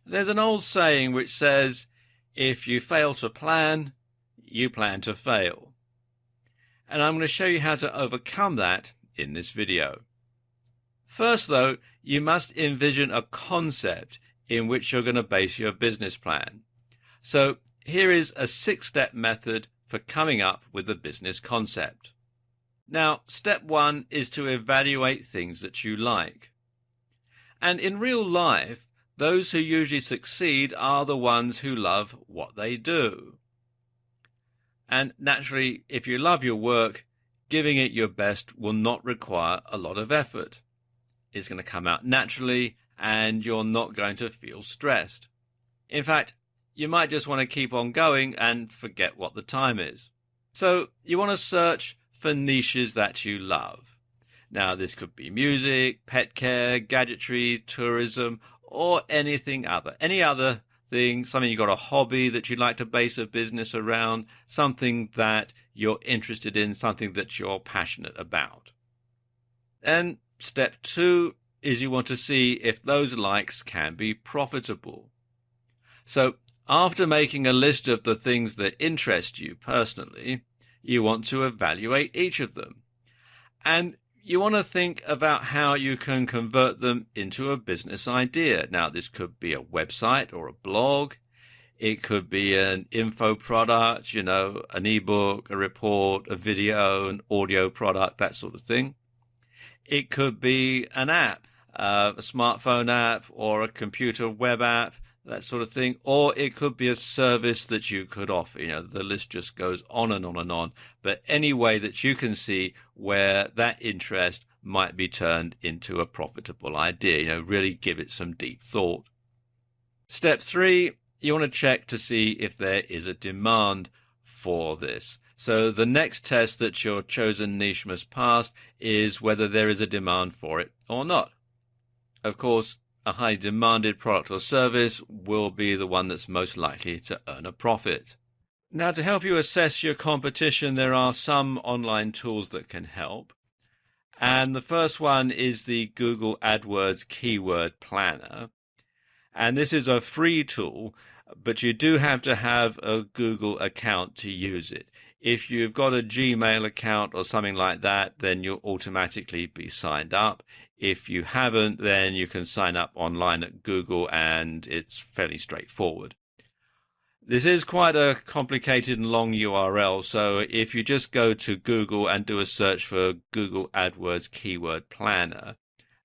There's an old saying which says, if you fail to plan, you plan to fail. And I'm going to show you how to overcome that in this video. First, though, you must envision a concept in which you're going to base your business plan. So here is a 6-step method for coming up with a business concept. Now, step 1 is to evaluate things that you like. And in real life, those who usually succeed are the ones who love what they do. And naturally, if you love your work, giving it your best will not require a lot of effort. It's going to come out naturally, and you're not going to feel stressed. In fact, you might just want to keep on going and forget what the time is. So you want to search for niches that you love. Now, this could be music, pet care, gadgetry, tourism, or any other thing, something you've got a hobby that you'd like to base a business around, something that you're interested in, something that you're passionate about. And step 2 is you want to see if those likes can be profitable. So after making a list of the things that interest you personally, you want to evaluate each of them. And you want to think about how you can convert them into a business idea. Now, this could be a website or a blog. It could be an info product, an ebook, a report, a video, an audio product, that sort of thing. It could be an app, a smartphone app or a computer web app, that sort of thing. Or it could be a service that you could offer. The list just goes on and on and on. But any way that you can see where that interest might be turned into a profitable idea, really give it some deep thought. Step 3, you want to check to see if there is a demand for this. So the next test that your chosen niche must pass is whether there is a demand for it or not. Of course, a highly demanded product or service will be the one that's most likely to earn a profit. Now, to help you assess your competition, there are some online tools that can help. And the first one is the Google AdWords Keyword Planner. And this is a free tool, but you do have to have a Google account to use it. If you've got a Gmail account or something like that, then you'll automatically be signed up. If you haven't, then you can sign up online at Google, and it's fairly straightforward. This is quite a complicated and long URL, so if you just go to Google and do a search for Google AdWords Keyword Planner,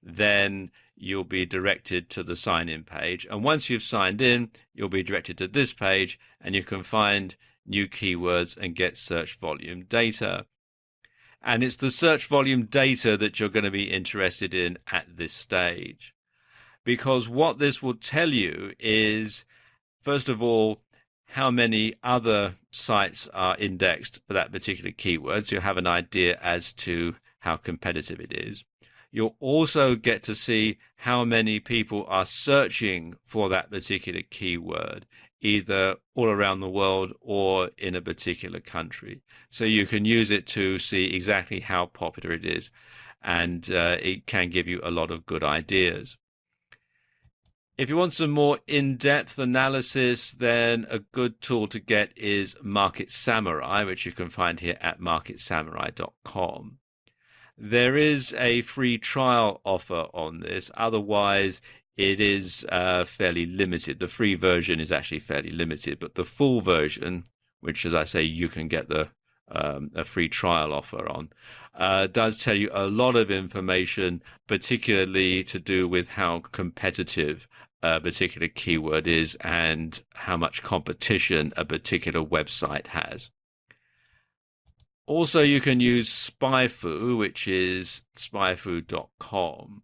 then you'll be directed to the sign-in page. And once you've signed in, you'll be directed to this page, and you can find new keywords and get search volume data. And it's the search volume data that you're going to be interested in at this stage. Because what this will tell you is, first of all, how many other sites are indexed for that particular keyword. So you'll have an idea as to how competitive it is. You'll also get to see how many people are searching for that particular keyword, either all around the world or in a particular country. So you can use it to see exactly how popular it is, and it can give you a lot of good ideas. If you want some more in-depth analysis, then a good tool to get is Market Samurai, which you can find here at marketsamurai.com. There is a free trial offer on this. Otherwise, it is fairly limited. The free version is actually fairly limited, but the full version, which, as I say, you can get a free trial offer on, does tell you a lot of information, particularly to do with how competitive a particular keyword is and how much competition a particular website has. Also, you can use SpyFu, which is spyfu.com.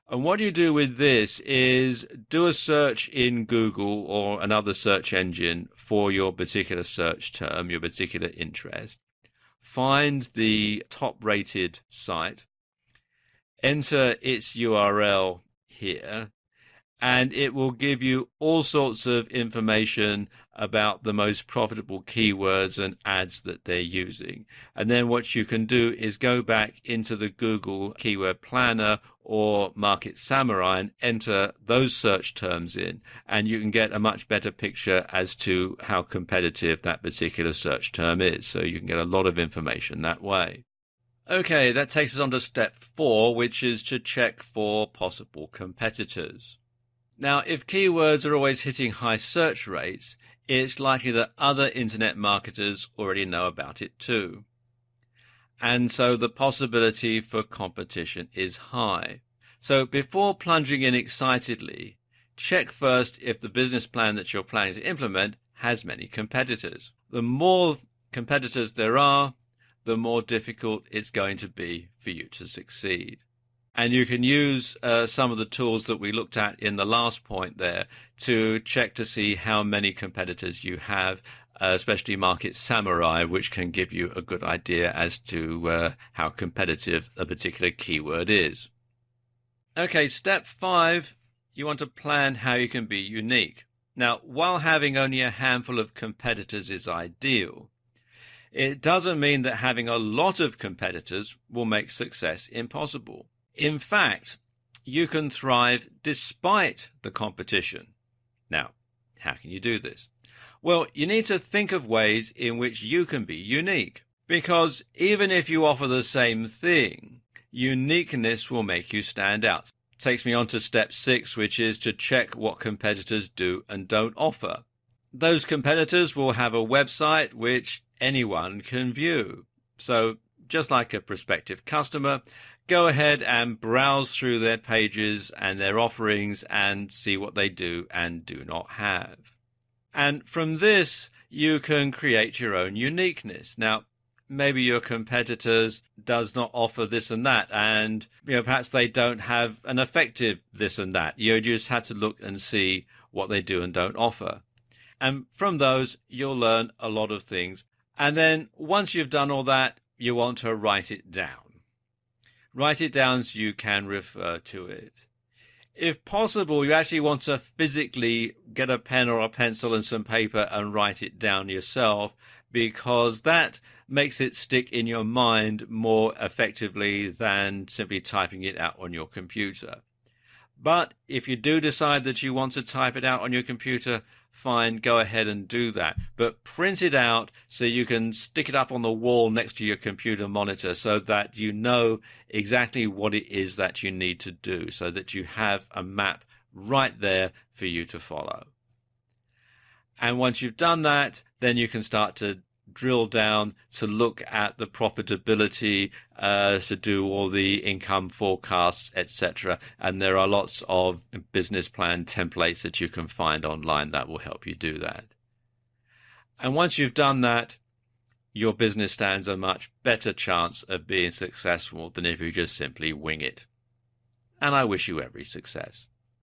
And what you do with this is do a search in Google or another search engine for your particular search term, your particular interest. Find the top-rated site, enter its URL here, and it will give you all sorts of information about the most profitable keywords and ads that they're using. And then what you can do is go back into the Google Keyword Planner or Market Samurai and enter those search terms in, and you can get a much better picture as to how competitive that particular search term is. So you can get a lot of information that way. Okay, that takes us on to step 4, which is to check for possible competitors. Now, if keywords are always hitting high search rates, it's likely that other internet marketers already know about it too. And so the possibility for competition is high. So before plunging in excitedly, check first if the business plan that you're planning to implement has many competitors. The more competitors there are, the more difficult it's going to be for you to succeed. And you can use some of the tools that we looked at in the last point there to check to see how many competitors you have, especially Market Samurai, which can give you a good idea as to how competitive a particular keyword is. Okay, step 5, you want to plan how you can be unique. Now, while having only a handful of competitors is ideal, it doesn't mean that having a lot of competitors will make success impossible. In fact, you can thrive despite the competition. Now, how can you do this? Well, you need to think of ways in which you can be unique, because even if you offer the same thing, uniqueness will make you stand out. Takes me on to step 6, which is to check what competitors do and don't offer. Those competitors will have a website which anyone can view. So, just like a prospective customer, go ahead and browse through their pages and their offerings and see what they do and do not have. And from this, you can create your own uniqueness. Now, maybe your competitors does not offer this and that, and perhaps they don't have an effective this and that. You just have to look and see what they do and don't offer. And from those, you'll learn a lot of things. And then once you've done all that, you want to write it down. Write it down so you can refer to it. If possible, you actually want to physically get a pen or a pencil and some paper and write it down yourself, because that makes it stick in your mind more effectively than simply typing it out on your computer. But if you do decide that you want to type it out on your computer, fine, go ahead and do that. But print it out so you can stick it up on the wall next to your computer monitor so that you know exactly what it is that you need to do, so that you have a map right there for you to follow. And once you've done that, then you can start to drill down to look at the profitability, to do all the income forecasts, etc. And there are lots of business plan templates that you can find online that will help you do that. And once you've done that, your business stands a much better chance of being successful than if you just simply wing it. And I wish you every success.